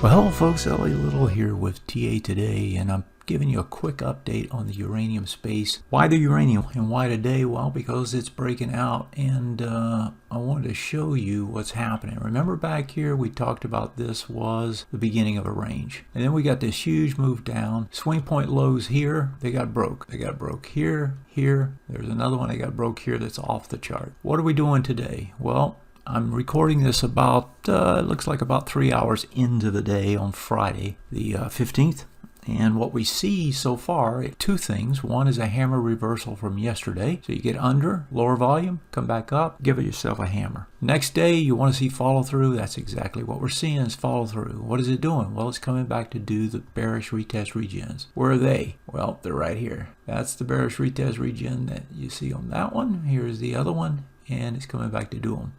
Well, folks, Ellie Little here with TA Today, and I'm giving you a quick update on the uranium space. Why the uranium and why today? Well, because it's breaking out, and I wanted to show you what's happening. Remember back here we talked about this was the beginning of a range, and then we got this huge move down. Swing point lows here, they got broke. They got broke here, here. There's another one they got broke here that's off the chart. What are we doing today? Well, I'm recording this about, it looks like about 3 hours into the day on Friday, the 15th. And what we see so far, two things. One is a hammer reversal from yesterday. So you get under, lower volume, come back up, give yourself a hammer. Next day, you want to see follow through. That's exactly what we're seeing is follow through. What is it doing? Well, it's coming back to do the bearish retest regens. Where are they? Well, they're right here. That's the bearish retest regen that you see on that one. Here's the other one, and it's coming back to do them.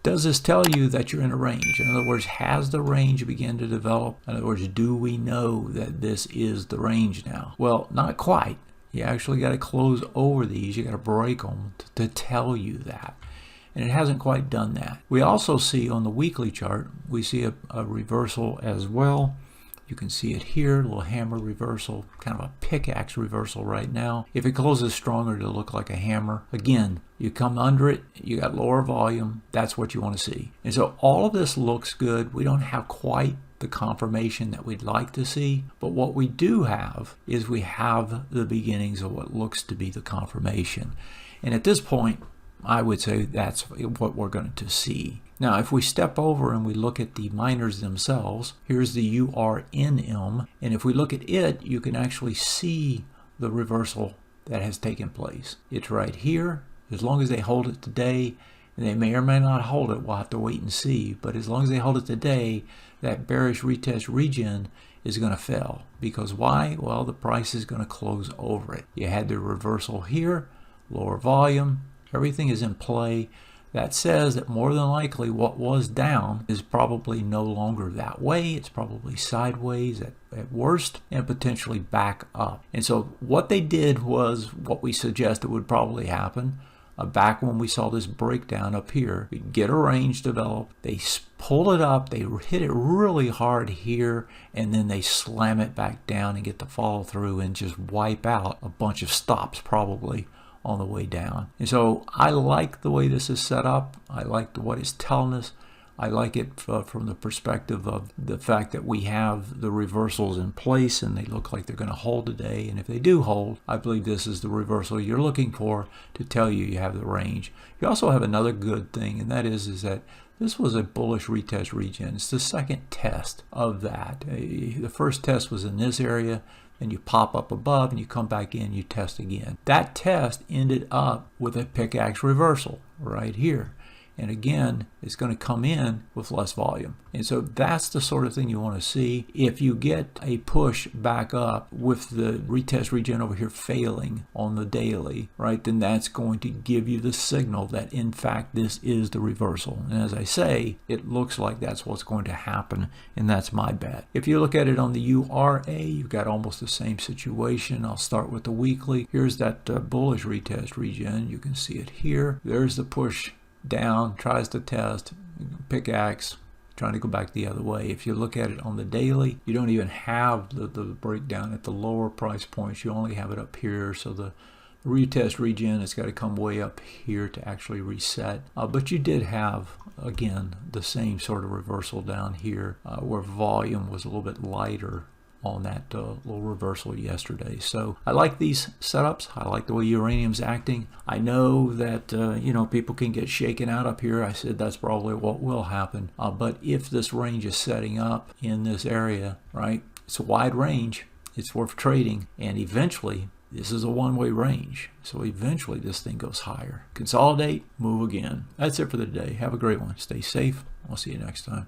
Does this tell you that you're in a range? In other words, has the range begun to develop? In other words, do we know that this is the range now? Well, not quite. You actually got to close over these. You got to break them to tell you that. And it hasn't quite done that. We also see on the weekly chart, we see a reversal as well. You can see it here, a little hammer reversal, kind of a pickaxe reversal right now. If it closes stronger, it'll look like a hammer. Again, you come under it, you got lower volume, that's what you want to see. And so all of this looks good. We don't have quite the confirmation that we'd like to see, but what we do have is we have the beginnings of what looks to be the confirmation. And at this point, I would say that's what we're going to see. Now, if we step over and we look at the miners themselves, here's the URNM, and if we look at it, you can actually see the reversal that has taken place. It's right here. As long as they hold it today, and they may or may not hold it, we'll have to wait and see, but as long as they hold it today, that bearish retest regen is going to fail. Because why? Well, the price is going to close over it. You had the reversal here, lower volume, everything is in play. That says that more than likely what was down is probably no longer that way. It's probably sideways at worst and potentially back up. And so what they did was what we suggested would probably happen. Back when we saw this breakdown up here, we get a range developed, they pull it up, they hit it really hard here, and then they slam it back down and get the follow through and just wipe out a bunch of stops probably on the way down. And so I like the way this is set up. I like what it's telling us. I like it from the perspective of the fact that we have the reversals in place and they look like they're going to hold today. And if they do hold, I believe this is the reversal you're looking for to tell you you have the range. You also have another good thing, and that is that this was a bullish retest regen. It's the second test of that. The first test was in this area, and you pop up above and you come back in, you test again. That test ended up with a pickaxe reversal right here. And again, it's going to come in with less volume. And so that's the sort of thing you want to see. If you get a push back up with the retest regen over here failing on the daily, right, then that's going to give you the signal that in fact this is the reversal. And as I say, it looks like that's what's going to happen, and that's my bet. If you look at it on the URA, you've got almost the same situation. I'll start with the weekly. Here's that bullish retest regen. You can see it here. There's the push down, tries to test, pickaxe, trying to go back the other way. If you look at it on the daily, you don't even have the breakdown at the lower price points. You only have it up here. So the retest regen has got to come way up here to actually reset. But you did have, again, the same sort of reversal down here where volume was a little bit lighter on that little reversal yesterday. So I like these setups. I like the way uranium's acting. I know that people can get shaken out up here. I said that's probably what will happen. But if this range is setting up in this area, right, it's a wide range. It's worth trading, and eventually this is a one-way range. So eventually this thing goes higher. Consolidate, move again. That's it for the day. Have a great one. Stay safe. I'll see you next time.